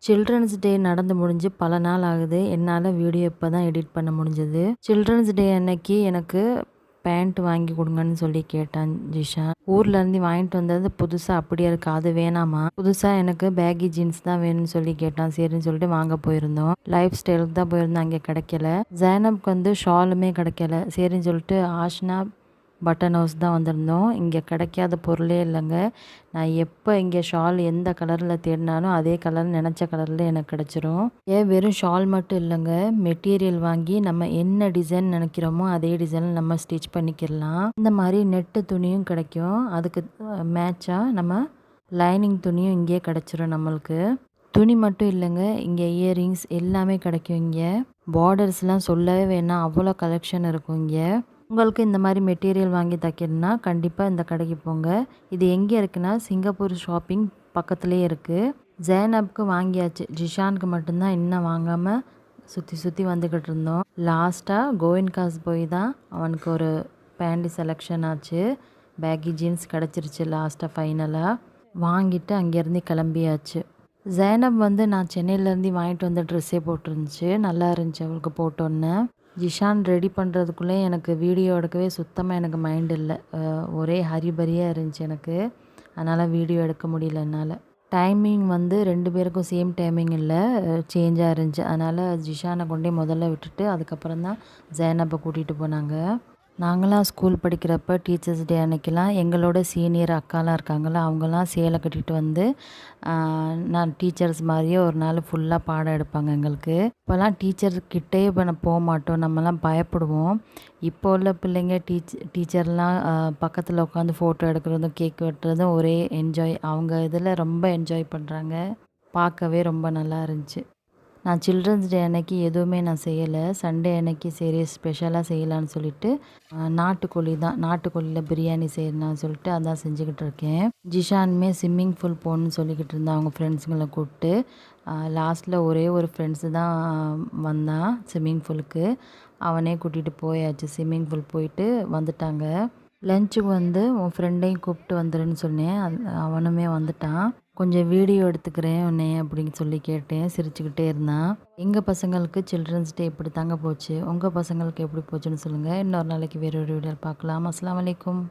Children's day நடந்து முடிஞ்சு பல நாள் ஆகுது. என்னால் வீடியோ இப்போ தான் எடிட் பண்ண முடிஞ்சது. சில்ட்ரன்ஸ் டே அன்னைக்கு எனக்கு பேண்ட் வாங்கி கொடுங்கன்னு சொல்லி கேட்டான் ஜிஷான். ஊர்லேருந்து வாங்கிட்டு வந்தது புதுசாக அப்படியே இருக்கு, அது வேணாமா, புதுசாக எனக்கு பேகி ஜீன்ஸ் தான் வேணும்னு சொல்லி கேட்டான். சரின்னு சொல்லிட்டு வாங்க போயிருந்தோம். லைஃப் ஸ்டைலுக்கு தான் போயிருந்தோம், அங்கே கிடைக்கல. ஜைனப்க்கு வந்து ஷாலுமே கிடைக்கல. சரின்னு சொல்லிட்டு ஆஷ்னா பட்டன் ஹவுஸ் தான் வந்திருந்தோம். இங்கே கிடைக்காத பொருளே இல்லைங்க. நான் எப்போ இங்கே ஷால் எந்த கலரில் தேடினாலும் அதே கலர் நினச்ச கலரில் எனக்கு கிடச்சிரும். வெறும் ஷால் மட்டும் இல்லைங்க, மெட்டீரியல் வாங்கி நம்ம என்ன டிசைன் நினைக்கிறோமோ அதே டிசைனில் நம்ம ஸ்டிச் பண்ணிக்கிடலாம். இந்த மாதிரி நெட்டு துணியும் கிடைக்கும். அதுக்கு மேட்சாக நம்ம லைனிங் துணியும் இங்கேயே கிடச்சிரும் நம்மளுக்கு. துணி மட்டும் இல்லைங்க, இங்கே இயரிங்ஸ் எல்லாமே கிடைக்கும். இங்கே பார்டர்ஸ்லாம் சொல்லவே வேணாம், அவ்வளோ கலெக்ஷன் இருக்கும் இங்கே. உங்களுக்கு இந்த மாதிரி மெட்டீரியல் வாங்கி தைக்கணுன்னா கண்டிப்பாக இந்த கடைக்கு போங்க. இது எங்கே இருக்குன்னா சிங்கப்பூர் ஷாப்பிங் பக்கத்துலேயே இருக்குது. ஜைனப்க்கு வாங்கியாச்சு, ஜிஷானுக்கு மட்டும்தான் இன்னும் வாங்காமல் சுற்றி சுற்றி வந்துக்கிட்டு இருந்தோம். லாஸ்ட்டாக கோவின் காஸ் போய் தான் அவனுக்கு ஒரு பேண்ட் செலெக்ஷன் ஆச்சு. பேக்கி ஜீன்ஸ் கிடச்சிருச்சு லாஸ்ட்டாக ஃபைனலாக. வாங்கிட்டு அங்கேருந்து கிளம்பியாச்சு. ஜைனப் வந்து நான் சென்னையிலேருந்து வாங்கிட்டு வந்த ட்ரெஸ்ஸே போட்டிருந்துச்சு, நல்லா இருந்துச்சு அவளுக்கு போட்டோன்னே. ஜிஷான் ரெடி பண்ணுறதுக்குள்ளே எனக்கு வீடியோ எடுக்கவே சுத்தமாக எனக்கு மைண்ட் இல்லை. ஒரே ஹரிபரியாக இருந்துச்சு எனக்கு, அதனால் வீடியோ எடுக்க முடியல என்னால். டைமிங் வந்து 2 பேருக்கும் சேம் டைமிங் இல்லை, சேஞ்சாக இருந்துச்சு. அதனால் ஜிஷானை கொண்டே முதல்ல விட்டுட்டு அதுக்கப்புறம் தான் ஜைனப்பை கூட்டிகிட்டு போனாங்க. நாங்களாம் ஸ்கூல் படிக்கிறப்ப டீச்சர்ஸ் டே அன்னைக்கெலாம் எங்களோட சீனியர் அக்காலாம் இருக்காங்களா, அவங்களாம் சேலை கட்டிட்டு வந்து நான் டீச்சர்ஸ் மாதிரியே ஒரு நாள் ஃபுல்லாக பாடம் எடுப்பாங்க எங்களுக்கு. இப்போல்லாம் டீச்சர்கிட்டே போக மாட்டோம், நம்மலாம் பயப்படுவோம். இப்போ உள்ள பிள்ளைங்க டீச்சர்லாம் பக்கத்தில் உட்காந்து ஃபோட்டோ எடுக்கிறதும் கேக் வெட்டுறதும் ஒரே என்ஜாய். அவங்க இதில் ரொம்ப என்ஜாய் பண்ணுறாங்க. பார்க்கவே ரொம்ப நல்லா இருந்துச்சு. நான் சில்ட்ரன்ஸ் டே அன்னைக்கு எதுவுமே நான் செய்யலை. சண்டே அன்னைக்கு சரி ஸ்பெஷலாக செய்யலான்னு சொல்லிட்டு நாட்டுக்கோழி தான், நாட்டுக்கோழியில் பிரியாணி செய்யலான்னு சொல்லிட்டு அதான் செஞ்சுக்கிட்டு இருக்கேன். ஜிஷானுமே ஸ்விம்மிங் பூல் போகணுன்னு சொல்லிக்கிட்டு இருந்தான் அவங்க ஃப்ரெண்ட்ஸுங்களை கூப்பிட்டு. லாஸ்ட்டில் ஒரே ஒரு ஃப்ரெண்ட்ஸு தான் வந்தான் ஸ்விம்மிங் பூலுக்கு. அவனே கூட்டிகிட்டு போயாச்சு. ஸ்விம்மிங் பூல் போயிட்டு வந்துட்டாங்க. லஞ்சுக்கு வந்து உன் ஃப்ரெண்டையும் கூப்பிட்டு வந்துடுன்னு சொன்னேன், அவனுமே வந்துட்டான். கொஞ்சம் வீடியோ எடுத்துக்கிறேன் உன்னை அப்படின்னு சொல்லி கேட்டேன். சிரிச்சுக்கிட்டே இருந்தான். எங்கள் பசங்களுக்கு சில்ட்ரன்ஸ் டே இப்படி தாங்க போச்சு. உங்கள் பசங்களுக்கு எப்படி போச்சுன்னு சொல்லுங்கள். இன்னொரு நாளைக்கு வேறு ஒரு வீடியோ பார்க்கலாம். அஸ்ஸலாமு அலைக்கும்.